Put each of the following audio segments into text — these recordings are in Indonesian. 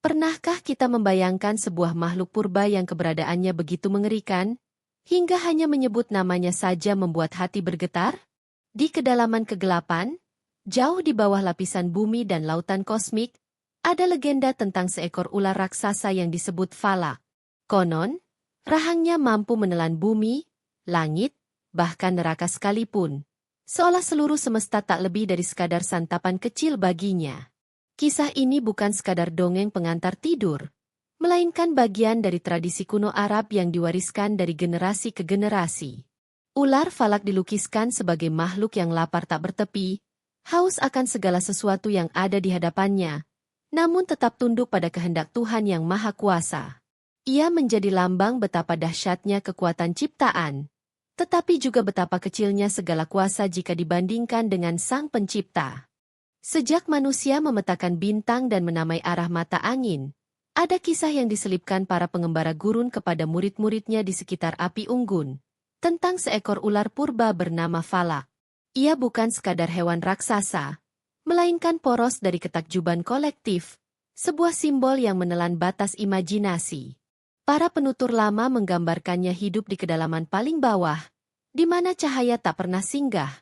Pernahkah kita membayangkan sebuah makhluk purba yang keberadaannya begitu mengerikan, hingga hanya menyebut namanya saja membuat hati bergetar? Di kedalaman kegelapan, jauh di bawah lapisan bumi dan lautan kosmik, ada legenda tentang seekor ular raksasa yang disebut Valak. Konon, rahangnya mampu menelan bumi, langit, bahkan neraka sekalipun. Seolah seluruh semesta tak lebih dari sekadar santapan kecil baginya. Kisah ini bukan sekadar dongeng pengantar tidur, melainkan bagian dari tradisi kuno Arab yang diwariskan dari generasi ke generasi. Ular Valak dilukiskan sebagai makhluk yang lapar tak bertepi, haus akan segala sesuatu yang ada di hadapannya, namun tetap tunduk pada kehendak Tuhan yang Maha Kuasa. Ia menjadi lambang betapa dahsyatnya kekuatan ciptaan, tetapi juga betapa kecilnya segala kuasa jika dibandingkan dengan Sang Pencipta. Sejak manusia memetakan bintang dan menamai arah mata angin, ada kisah yang diselipkan para pengembara gurun kepada murid-muridnya di sekitar api unggun, tentang seekor ular purba bernama Valak. Ia bukan sekadar hewan raksasa, melainkan poros dari ketakjuban kolektif, sebuah simbol yang menelan batas imajinasi. Para penutur lama menggambarkannya hidup di kedalaman paling bawah, di mana cahaya tak pernah singgah.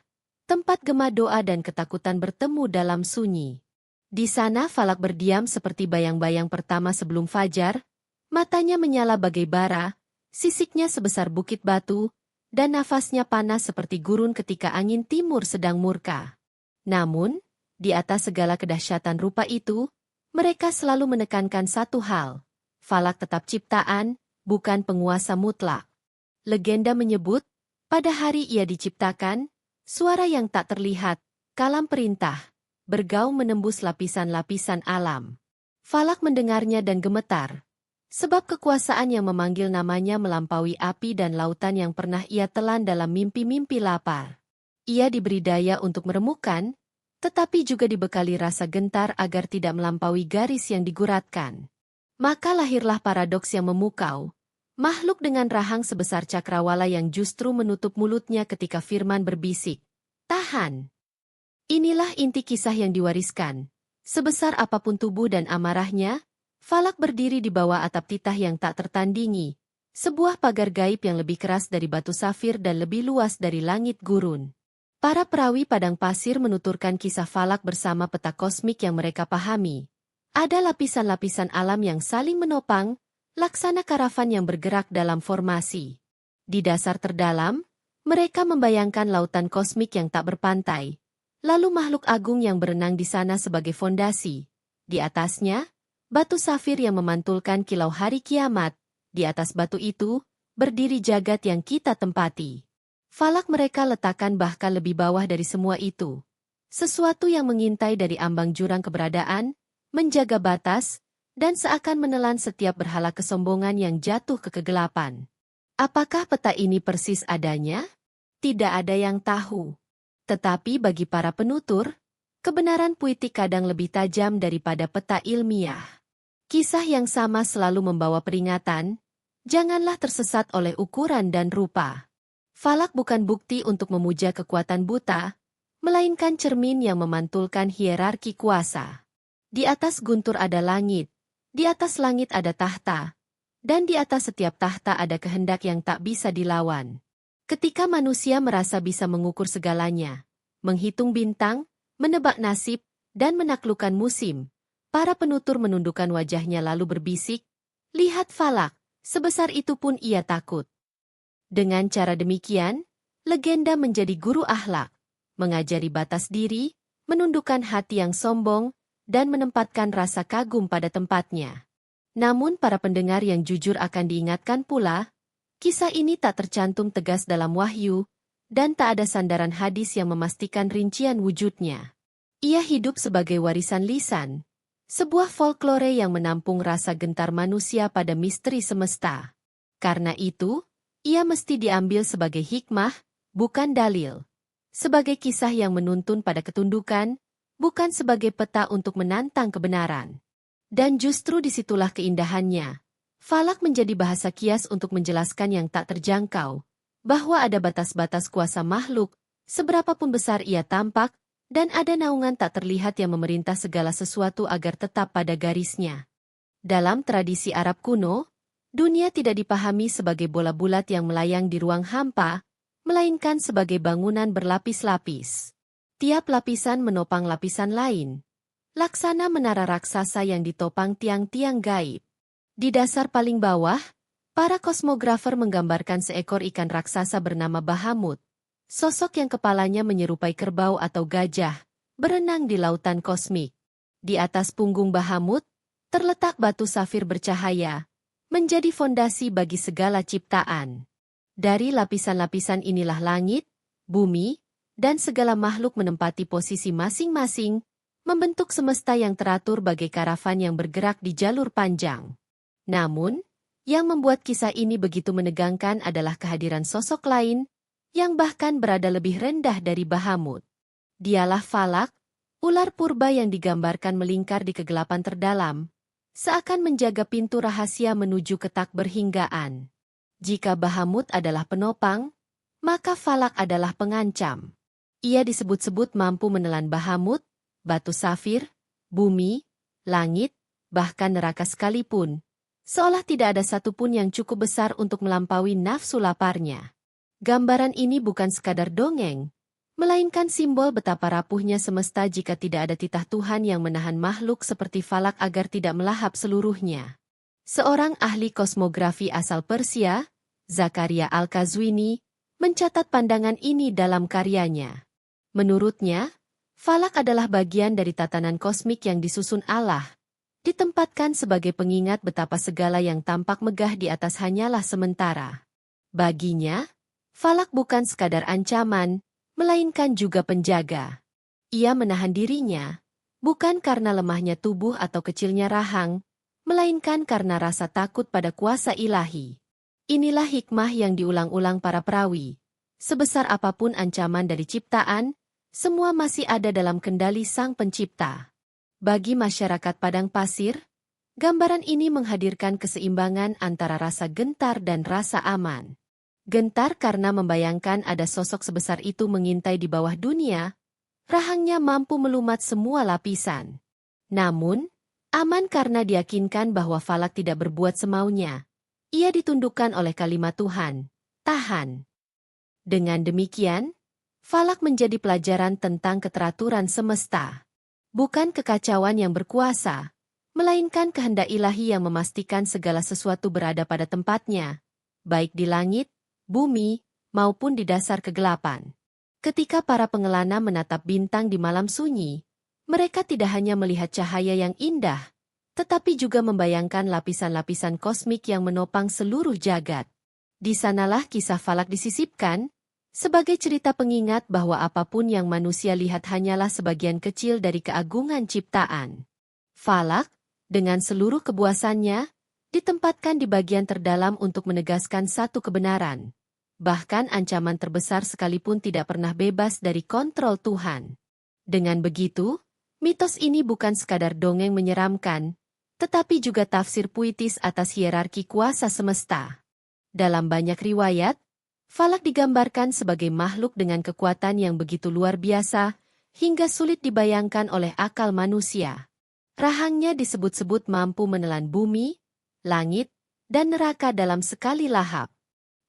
Tempat gema doa dan ketakutan bertemu dalam sunyi. Di sana Valak berdiam seperti bayang-bayang pertama sebelum fajar, matanya menyala bagai bara, sisiknya sebesar bukit batu, dan nafasnya panas seperti gurun ketika angin timur sedang murka. Namun, di atas segala kedahsyatan rupa itu, mereka selalu menekankan satu hal. Valak tetap ciptaan, bukan penguasa mutlak. Legenda menyebut, pada hari ia diciptakan, suara yang tak terlihat, kalam perintah, bergaung menembus lapisan-lapisan alam. Valak mendengarnya dan gemetar, sebab kekuasaan yang memanggil namanya melampaui api dan lautan yang pernah ia telan dalam mimpi-mimpi lapar. Ia diberi daya untuk meremukkan, tetapi juga dibekali rasa gentar agar tidak melampaui garis yang diguratkan. Maka lahirlah paradoks yang memukau. Makhluk dengan rahang sebesar cakrawala yang justru menutup mulutnya ketika firman berbisik, "Tahan." Inilah inti kisah yang diwariskan. Sebesar apapun tubuh dan amarahnya, Valak berdiri di bawah atap titah yang tak tertandingi, sebuah pagar gaib yang lebih keras dari batu safir dan lebih luas dari langit gurun. Para perawi padang pasir menuturkan kisah Valak bersama peta kosmik yang mereka pahami. Ada lapisan-lapisan alam yang saling menopang, laksana karavan yang bergerak dalam formasi. Di dasar terdalam, mereka membayangkan lautan kosmik yang tak berpantai, lalu makhluk agung yang berenang di sana sebagai fondasi. Di atasnya, batu safir yang memantulkan kilau hari kiamat. Di atas batu itu, berdiri jagat yang kita tempati. Valak mereka letakkan bahkan lebih bawah dari semua itu. Sesuatu yang mengintai dari ambang jurang keberadaan, menjaga batas, dan seakan menelan setiap berhala kesombongan yang jatuh ke kegelapan. Apakah peta ini persis adanya? Tidak ada yang tahu. Tetapi bagi para penutur, kebenaran puitik kadang lebih tajam daripada peta ilmiah. Kisah yang sama selalu membawa peringatan, janganlah tersesat oleh ukuran dan rupa. Valak bukan bukti untuk memuja kekuatan buta, melainkan cermin yang memantulkan hierarki kuasa. Di atas guntur ada langit, di atas langit ada tahta, dan di atas setiap tahta ada kehendak yang tak bisa dilawan. Ketika manusia merasa bisa mengukur segalanya, menghitung bintang, menebak nasib, dan menaklukkan musim, para penutur menundukkan wajahnya lalu berbisik, "Lihat Valak, sebesar itu pun ia takut." Dengan cara demikian, legenda menjadi guru akhlak, mengajari batas diri, menundukkan hati yang sombong, dan menempatkan rasa kagum pada tempatnya. Namun para pendengar yang jujur akan diingatkan pula, kisah ini tak tercantum tegas dalam wahyu, dan tak ada sandaran hadis yang memastikan rincian wujudnya. Ia hidup sebagai warisan lisan, sebuah folklore yang menampung rasa gentar manusia pada misteri semesta. Karena itu, ia mesti diambil sebagai hikmah, bukan dalil. Sebagai kisah yang menuntun pada ketundukan, bukan sebagai peta untuk menantang kebenaran. Dan justru disitulah keindahannya. Valak menjadi bahasa kias untuk menjelaskan yang tak terjangkau, bahwa ada batas-batas kuasa makhluk, seberapapun besar ia tampak, dan ada naungan tak terlihat yang memerintah segala sesuatu agar tetap pada garisnya. Dalam tradisi Arab kuno, dunia tidak dipahami sebagai bola bulat yang melayang di ruang hampa, melainkan sebagai bangunan berlapis-lapis. Tiap lapisan menopang lapisan lain. Laksana menara raksasa yang ditopang tiang-tiang gaib. Di dasar paling bawah, para kosmografer menggambarkan seekor ikan raksasa bernama Bahamut, sosok yang kepalanya menyerupai kerbau atau gajah, berenang di lautan kosmik. Di atas punggung Bahamut, terletak batu safir bercahaya, menjadi fondasi bagi segala ciptaan. Dari lapisan-lapisan inilah langit, bumi, dan segala makhluk menempati posisi masing-masing, membentuk semesta yang teratur bagai karavan yang bergerak di jalur panjang. Namun, yang membuat kisah ini begitu menegangkan adalah kehadiran sosok lain, yang bahkan berada lebih rendah dari Bahamut. Dialah Falak, ular purba yang digambarkan melingkar di kegelapan terdalam, seakan menjaga pintu rahasia menuju ke tak berhinggaan. Jika Bahamut adalah penopang, maka Falak adalah pengancam. Ia disebut-sebut mampu menelan Bahamut, batu safir, bumi, langit, bahkan neraka sekalipun, seolah tidak ada satupun yang cukup besar untuk melampaui nafsu laparnya. Gambaran ini bukan sekadar dongeng, melainkan simbol betapa rapuhnya semesta jika tidak ada titah Tuhan yang menahan makhluk seperti Falak agar tidak melahap seluruhnya. Seorang ahli kosmografi asal Persia, Zakaria Al-Qazwini, mencatat pandangan ini dalam karyanya. Menurutnya, Falak adalah bagian dari tatanan kosmik yang disusun Allah, ditempatkan sebagai pengingat betapa segala yang tampak megah di atas hanyalah sementara. Baginya, Falak bukan sekadar ancaman, melainkan juga penjaga. Ia menahan dirinya, bukan karena lemahnya tubuh atau kecilnya rahang, melainkan karena rasa takut pada kuasa ilahi. Inilah hikmah yang diulang-ulang para perawi. Sebesar apapun ancaman dari ciptaan, semua masih ada dalam kendali Sang Pencipta. Bagi masyarakat padang pasir, gambaran ini menghadirkan keseimbangan antara rasa gentar dan rasa aman. Gentar karena membayangkan ada sosok sebesar itu mengintai di bawah dunia, rahangnya mampu melumat semua lapisan. Namun, aman karena diyakinkan bahwa Falak tidak berbuat semaunya. Ia ditundukkan oleh kalimat Tuhan, tahan. Dengan demikian, Falak menjadi pelajaran tentang keteraturan semesta. Bukan kekacauan yang berkuasa, melainkan kehendak ilahi yang memastikan segala sesuatu berada pada tempatnya, baik di langit, bumi, maupun di dasar kegelapan. Ketika para pengelana menatap bintang di malam sunyi, mereka tidak hanya melihat cahaya yang indah, tetapi juga membayangkan lapisan-lapisan kosmik yang menopang seluruh jagat. Di sanalah kisah Falak disisipkan, sebagai cerita pengingat bahwa apapun yang manusia lihat hanyalah sebagian kecil dari keagungan ciptaan. Falak, dengan seluruh kebuasannya, ditempatkan di bagian terdalam untuk menegaskan satu kebenaran. Bahkan ancaman terbesar sekalipun tidak pernah bebas dari kontrol Tuhan. Dengan begitu, mitos ini bukan sekadar dongeng menyeramkan, tetapi juga tafsir puitis atas hierarki kuasa semesta. Dalam banyak riwayat, Falak digambarkan sebagai makhluk dengan kekuatan yang begitu luar biasa, hingga sulit dibayangkan oleh akal manusia. Rahangnya disebut-sebut mampu menelan bumi, langit, dan neraka dalam sekali lahap.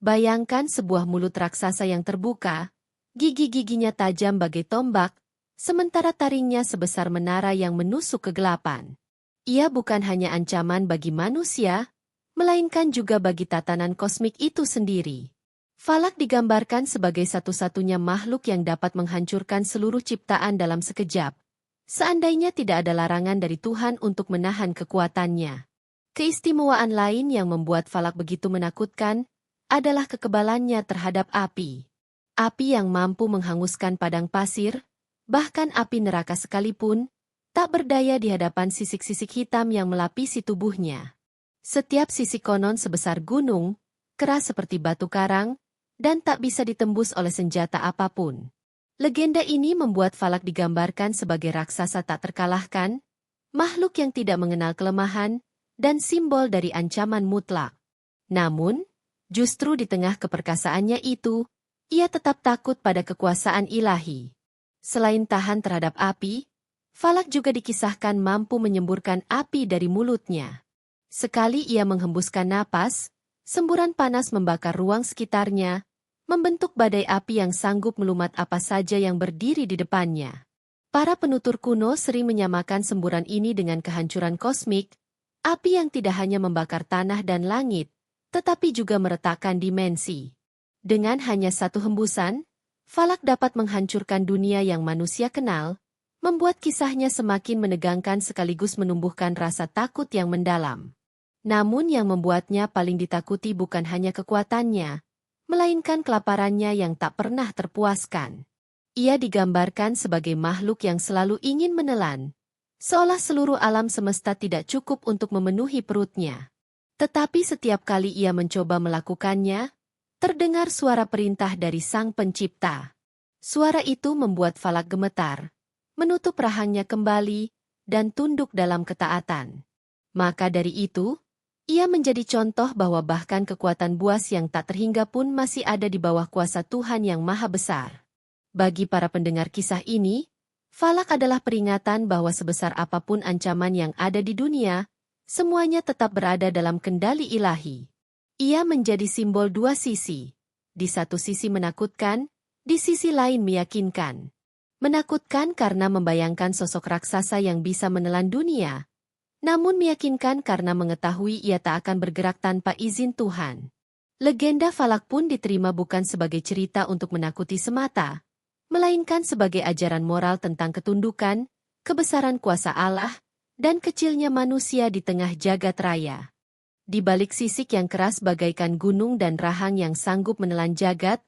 Bayangkan sebuah mulut raksasa yang terbuka, gigi-giginya tajam bagai tombak, sementara taringnya sebesar menara yang menusuk kegelapan. Ia bukan hanya ancaman bagi manusia, melainkan juga bagi tatanan kosmik itu sendiri. Falak digambarkan sebagai satu-satunya makhluk yang dapat menghancurkan seluruh ciptaan dalam sekejap, seandainya tidak ada larangan dari Tuhan untuk menahan kekuatannya. Keistimewaan lain yang membuat Falak begitu menakutkan adalah kekebalannya terhadap api. Api yang mampu menghanguskan padang pasir, bahkan api neraka sekalipun, tak berdaya di hadapan sisik-sisik hitam yang melapisi tubuhnya. Setiap sisik konon sebesar gunung, keras seperti batu karang, dan tak bisa ditembus oleh senjata apapun. Legenda ini membuat Falak digambarkan sebagai raksasa tak terkalahkan, makhluk yang tidak mengenal kelemahan, dan simbol dari ancaman mutlak. Namun, justru di tengah keperkasaannya itu, ia tetap takut pada kekuasaan ilahi. Selain tahan terhadap api, Falak juga dikisahkan mampu menyemburkan api dari mulutnya. Sekali ia menghembuskan napas, semburan panas membakar ruang sekitarnya, membentuk badai api yang sanggup melumat apa saja yang berdiri di depannya. Para penutur kuno sering menyamakan semburan ini dengan kehancuran kosmik, api yang tidak hanya membakar tanah dan langit, tetapi juga meretakkan dimensi. Dengan hanya satu hembusan, Falak dapat menghancurkan dunia yang manusia kenal, membuat kisahnya semakin menegangkan sekaligus menumbuhkan rasa takut yang mendalam. Namun yang membuatnya paling ditakuti bukan hanya kekuatannya, melainkan kelaparannya yang tak pernah terpuaskan. Ia digambarkan sebagai makhluk yang selalu ingin menelan, seolah seluruh alam semesta tidak cukup untuk memenuhi perutnya. Tetapi setiap kali ia mencoba melakukannya, terdengar suara perintah dari Sang Pencipta. Suara itu membuat Falak gemetar, menutup rahangnya kembali, dan tunduk dalam ketaatan. Maka dari itu, ia menjadi contoh bahwa bahkan kekuatan buas yang tak terhingga pun masih ada di bawah kuasa Tuhan yang Maha Besar. Bagi para pendengar kisah ini, Falak adalah peringatan bahwa sebesar apapun ancaman yang ada di dunia, semuanya tetap berada dalam kendali ilahi. Ia menjadi simbol dua sisi. Di satu sisi menakutkan, di sisi lain meyakinkan. Menakutkan karena membayangkan sosok raksasa yang bisa menelan dunia, namun meyakinkan karena mengetahui ia tak akan bergerak tanpa izin Tuhan. Legenda Falak pun diterima bukan sebagai cerita untuk menakuti semata, melainkan sebagai ajaran moral tentang ketundukan, kebesaran kuasa Allah, dan kecilnya manusia di tengah jagat raya. Di balik sisik yang keras bagaikan gunung dan rahang yang sanggup menelan jagat,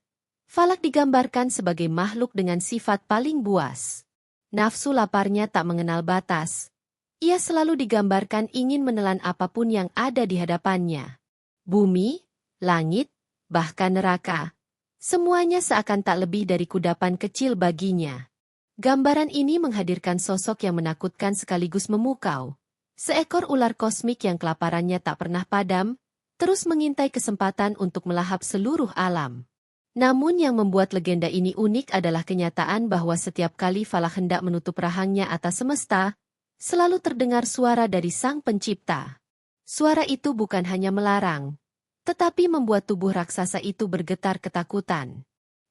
Falak digambarkan sebagai makhluk dengan sifat paling buas. Nafsu laparnya tak mengenal batas. Ia selalu digambarkan ingin menelan apapun yang ada di hadapannya. Bumi, langit, bahkan neraka. Semuanya seakan tak lebih dari kudapan kecil baginya. Gambaran ini menghadirkan sosok yang menakutkan sekaligus memukau. Seekor ular kosmik yang kelaparannya tak pernah padam, terus mengintai kesempatan untuk melahap seluruh alam. Namun yang membuat legenda ini unik adalah kenyataan bahwa setiap kali Falak hendak menutup rahangnya atas semesta, selalu terdengar suara dari Sang Pencipta. Suara itu bukan hanya melarang, tetapi membuat tubuh raksasa itu bergetar ketakutan.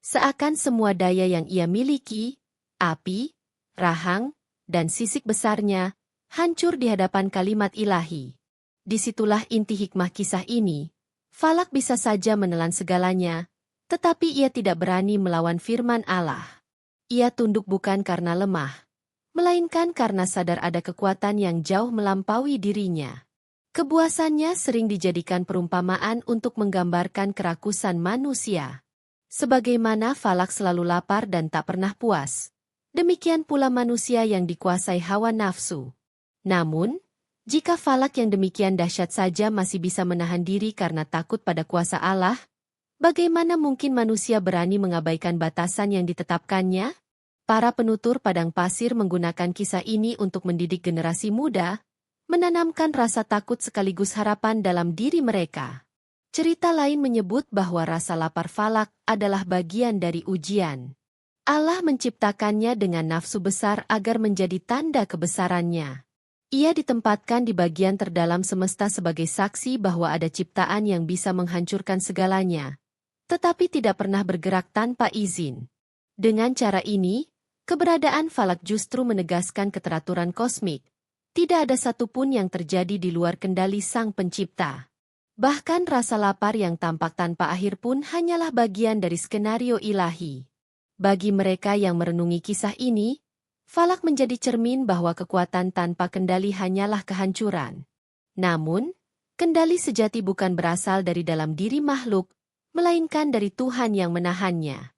Seakan semua daya yang ia miliki, api, rahang, dan sisik besarnya, hancur di hadapan kalimat ilahi. Disitulah inti hikmah kisah ini. Falak bisa saja menelan segalanya, tetapi ia tidak berani melawan firman Allah. Ia tunduk bukan karena lemah, melainkan karena sadar ada kekuatan yang jauh melampaui dirinya. Kebuasannya sering dijadikan perumpamaan untuk menggambarkan kerakusan manusia. Sebagaimana Falak selalu lapar dan tak pernah puas, demikian pula manusia yang dikuasai hawa nafsu. Namun, jika Falak yang demikian dahsyat saja masih bisa menahan diri karena takut pada kuasa Allah, bagaimana mungkin manusia berani mengabaikan batasan yang ditetapkannya? Para penutur padang pasir menggunakan kisah ini untuk mendidik generasi muda, menanamkan rasa takut sekaligus harapan dalam diri mereka. Cerita lain menyebut bahwa rasa lapar Falak adalah bagian dari ujian. Allah menciptakannya dengan nafsu besar agar menjadi tanda kebesarannya. Ia ditempatkan di bagian terdalam semesta sebagai saksi bahwa ada ciptaan yang bisa menghancurkan segalanya, tetapi tidak pernah bergerak tanpa izin. Dengan cara ini, keberadaan Falak justru menegaskan keteraturan kosmik. Tidak ada satupun yang terjadi di luar kendali Sang Pencipta. Bahkan rasa lapar yang tampak tanpa akhir pun hanyalah bagian dari skenario ilahi. Bagi mereka yang merenungi kisah ini, Falak menjadi cermin bahwa kekuatan tanpa kendali hanyalah kehancuran. Namun, kendali sejati bukan berasal dari dalam diri makhluk, melainkan dari Tuhan yang menahannya.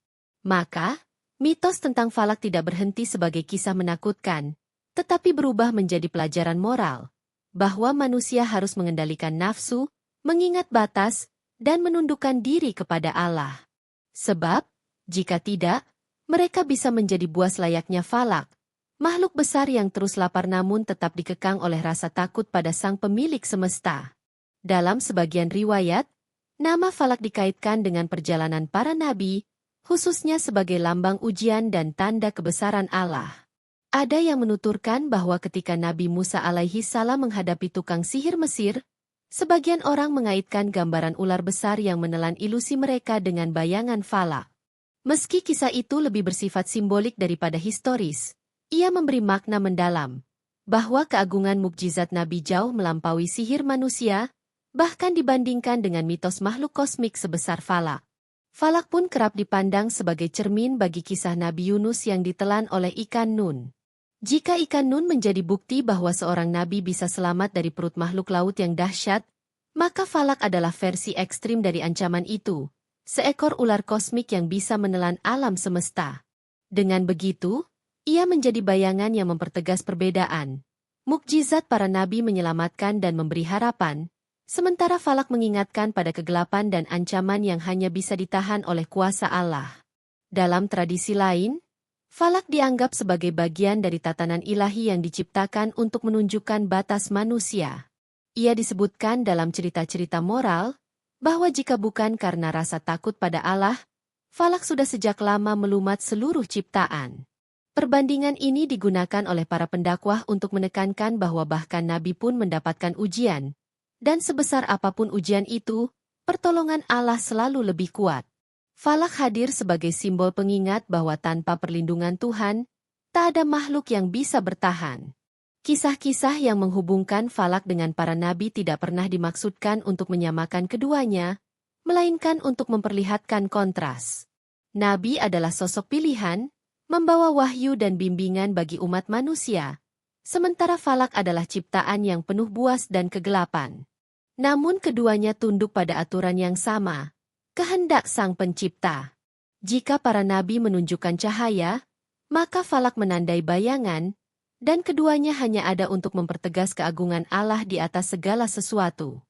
Maka, mitos tentang Falak tidak berhenti sebagai kisah menakutkan, tetapi berubah menjadi pelajaran moral, bahwa manusia harus mengendalikan nafsu, mengingat batas, dan menundukkan diri kepada Allah. Sebab, jika tidak, mereka bisa menjadi buas layaknya Falak, makhluk besar yang terus lapar namun tetap dikekang oleh rasa takut pada Sang Pemilik semesta. Dalam sebagian riwayat, nama Falak dikaitkan dengan perjalanan para nabi, khususnya sebagai lambang ujian dan tanda kebesaran Allah. Ada yang menuturkan bahwa ketika Nabi Musa alaihi salam menghadapi tukang sihir Mesir, Sebagian orang mengaitkan gambaran ular besar yang menelan ilusi mereka dengan bayangan falak. Meski kisah itu lebih bersifat simbolik daripada historis, ia memberi makna mendalam, bahwa keagungan mukjizat Nabi jauh melampaui sihir manusia, bahkan dibandingkan dengan mitos makhluk kosmik sebesar falak. Falak pun kerap dipandang sebagai cermin bagi kisah Nabi Yunus yang ditelan oleh ikan Nun. Jika ikan Nun menjadi bukti bahwa seorang nabi bisa selamat dari perut makhluk laut yang dahsyat, maka falak adalah versi ekstrim dari ancaman itu, seekor ular kosmik yang bisa menelan alam semesta. Dengan begitu, ia menjadi bayangan yang mempertegas perbedaan. Mukjizat para nabi menyelamatkan dan memberi harapan, sementara falak mengingatkan pada kegelapan dan ancaman yang hanya bisa ditahan oleh kuasa Allah. Dalam tradisi lain, falak dianggap sebagai bagian dari tatanan ilahi yang diciptakan untuk menunjukkan batas manusia. Ia disebutkan dalam cerita-cerita moral, bahwa jika bukan karena rasa takut pada Allah, falak sudah sejak lama melumat seluruh ciptaan. Perbandingan ini digunakan oleh para pendakwah untuk menekankan bahwa bahkan nabi pun mendapatkan ujian. Dan sebesar apapun ujian itu, pertolongan Allah selalu lebih kuat. Falak hadir sebagai simbol pengingat bahwa tanpa perlindungan Tuhan, tak ada makhluk yang bisa bertahan. Kisah-kisah yang menghubungkan falak dengan para nabi tidak pernah dimaksudkan untuk menyamakan keduanya, melainkan untuk memperlihatkan kontras. Nabi adalah sosok pilihan, membawa wahyu dan bimbingan bagi umat manusia, sementara falak adalah ciptaan yang penuh buas dan kegelapan. Namun keduanya tunduk pada aturan yang sama, kehendak Sang Pencipta. Jika para nabi menunjukkan cahaya, maka falak menandai bayangan, dan keduanya hanya ada untuk mempertegas keagungan Allah di atas segala sesuatu.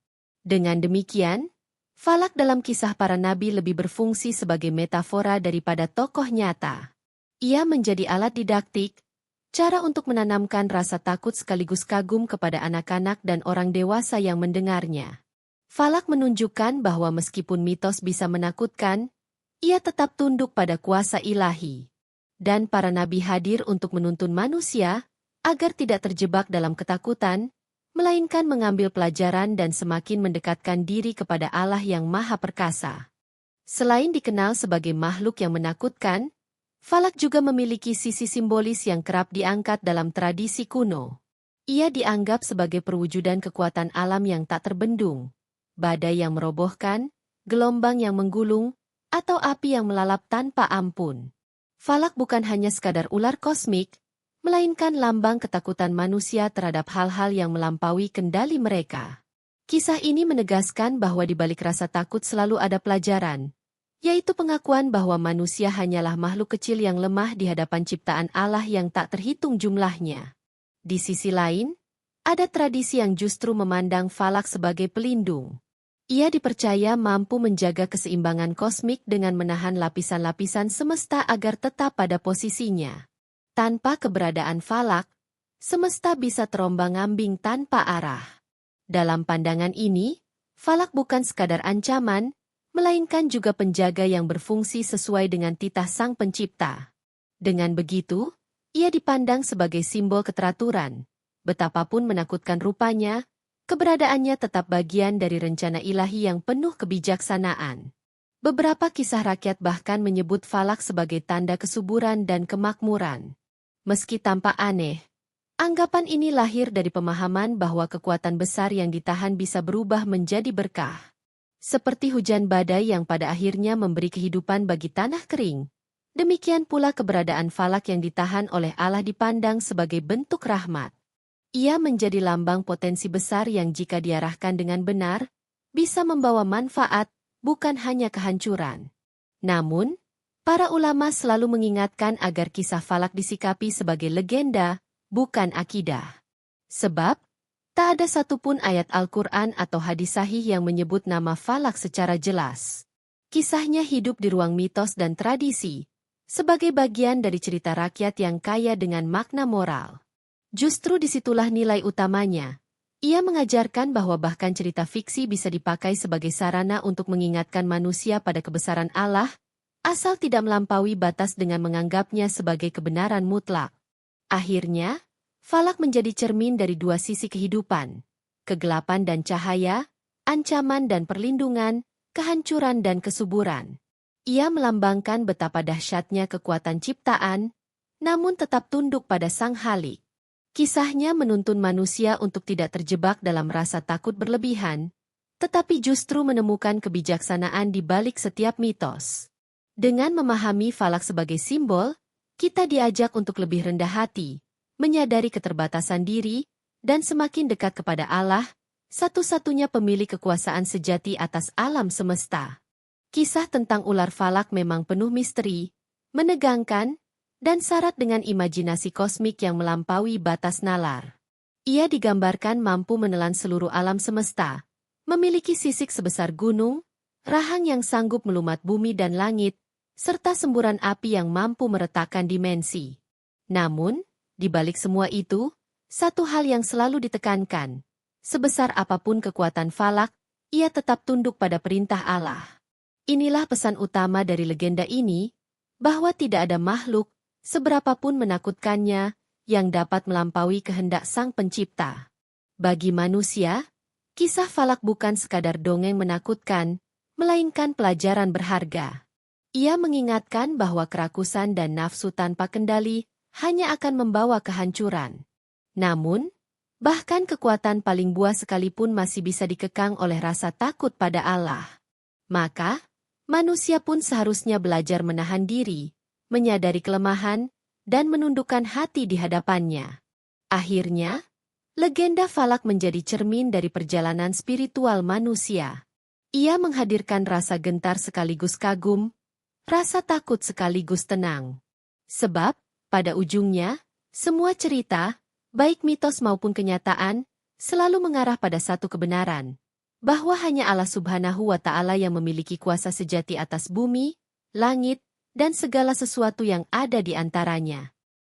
Dengan demikian, falak dalam kisah para nabi lebih berfungsi sebagai metafora daripada tokoh nyata. Ia menjadi alat didaktik, cara untuk menanamkan rasa takut sekaligus kagum kepada anak-anak dan orang dewasa yang mendengarnya. Falak menunjukkan bahwa meskipun mitos bisa menakutkan, ia tetap tunduk pada kuasa ilahi. Dan para nabi hadir untuk menuntun manusia, agar tidak terjebak dalam ketakutan, melainkan mengambil pelajaran dan semakin mendekatkan diri kepada Allah yang Maha Perkasa. Selain dikenal sebagai makhluk yang menakutkan, falak juga memiliki sisi simbolis yang kerap diangkat dalam tradisi kuno. Ia dianggap sebagai perwujudan kekuatan alam yang tak terbendung, badai yang merobohkan, gelombang yang menggulung, atau api yang melalap tanpa ampun. Falak bukan hanya sekadar ular kosmik, melainkan lambang ketakutan manusia terhadap hal-hal yang melampaui kendali mereka. Kisah ini menegaskan bahwa di balik rasa takut selalu ada pelajaran, yaitu pengakuan bahwa manusia hanyalah makhluk kecil yang lemah di hadapan ciptaan Allah yang tak terhitung jumlahnya. Di sisi lain, ada tradisi yang justru memandang falak sebagai pelindung. Ia dipercaya mampu menjaga keseimbangan kosmik dengan menahan lapisan-lapisan semesta agar tetap pada posisinya. Tanpa keberadaan falak, semesta bisa terombang-ambing tanpa arah. Dalam pandangan ini, falak bukan sekadar ancaman, melainkan juga penjaga yang berfungsi sesuai dengan titah Sang Pencipta. Dengan begitu, ia dipandang sebagai simbol keteraturan. Betapapun menakutkan rupanya, keberadaannya tetap bagian dari rencana ilahi yang penuh kebijaksanaan. Beberapa kisah rakyat bahkan menyebut falak sebagai tanda kesuburan dan kemakmuran. Meski tampak aneh, anggapan ini lahir dari pemahaman bahwa kekuatan besar yang ditahan bisa berubah menjadi berkah. Seperti hujan badai yang pada akhirnya memberi kehidupan bagi tanah kering, demikian pula keberadaan falak yang ditahan oleh Allah dipandang sebagai bentuk rahmat. Ia menjadi lambang potensi besar yang jika diarahkan dengan benar, bisa membawa manfaat, bukan hanya kehancuran. Namun, para ulama selalu mengingatkan agar kisah falak disikapi sebagai legenda, bukan akidah. Sebab, tak ada satupun ayat Al-Quran atau hadis sahih yang menyebut nama falak secara jelas. Kisahnya hidup di ruang mitos dan tradisi, sebagai bagian dari cerita rakyat yang kaya dengan makna moral. Justru disitulah nilai utamanya. Ia mengajarkan bahwa bahkan cerita fiksi bisa dipakai sebagai sarana untuk mengingatkan manusia pada kebesaran Allah, asal tidak melampaui batas dengan menganggapnya sebagai kebenaran mutlak. Akhirnya, falak menjadi cermin dari dua sisi kehidupan, kegelapan dan cahaya, ancaman dan perlindungan, kehancuran dan kesuburan. Ia melambangkan betapa dahsyatnya kekuatan ciptaan, namun tetap tunduk pada Sang Khalik. Kisahnya menuntun manusia untuk tidak terjebak dalam rasa takut berlebihan, tetapi justru menemukan kebijaksanaan di balik setiap mitos. Dengan memahami falak sebagai simbol, kita diajak untuk lebih rendah hati, menyadari keterbatasan diri, dan semakin dekat kepada Allah, satu-satunya pemilik kekuasaan sejati atas alam semesta. Kisah tentang ular falak memang penuh misteri, menegangkan, dan syarat dengan imajinasi kosmik yang melampaui batas nalar. Ia digambarkan mampu menelan seluruh alam semesta, memiliki sisik sebesar gunung, rahang yang sanggup melumat bumi dan langit, serta semburan api yang mampu meretakkan dimensi. Namun, di balik semua itu, satu hal yang selalu ditekankan, sebesar apapun kekuatan falak, ia tetap tunduk pada perintah Allah. Inilah pesan utama dari legenda ini, bahwa tidak ada makhluk, seberapapun menakutkannya, yang dapat melampaui kehendak Sang Pencipta. Bagi manusia, kisah falak bukan sekadar dongeng menakutkan, melainkan pelajaran berharga. Ia mengingatkan bahwa kerakusan dan nafsu tanpa kendali hanya akan membawa kehancuran. Namun, bahkan kekuatan paling buah sekalipun masih bisa dikekang oleh rasa takut pada Allah. Maka, manusia pun seharusnya belajar menahan diri, menyadari kelemahan, dan menundukkan hati di hadapannya. Akhirnya, legenda falak menjadi cermin dari perjalanan spiritual manusia. Ia menghadirkan rasa gentar sekaligus kagum, rasa takut sekaligus tenang. Sebab, pada ujungnya, semua cerita, baik mitos maupun kenyataan, selalu mengarah pada satu kebenaran, bahwa hanya Allah Subhanahu wa Ta'ala yang memiliki kuasa sejati atas bumi, langit, dan segala sesuatu yang ada di antaranya.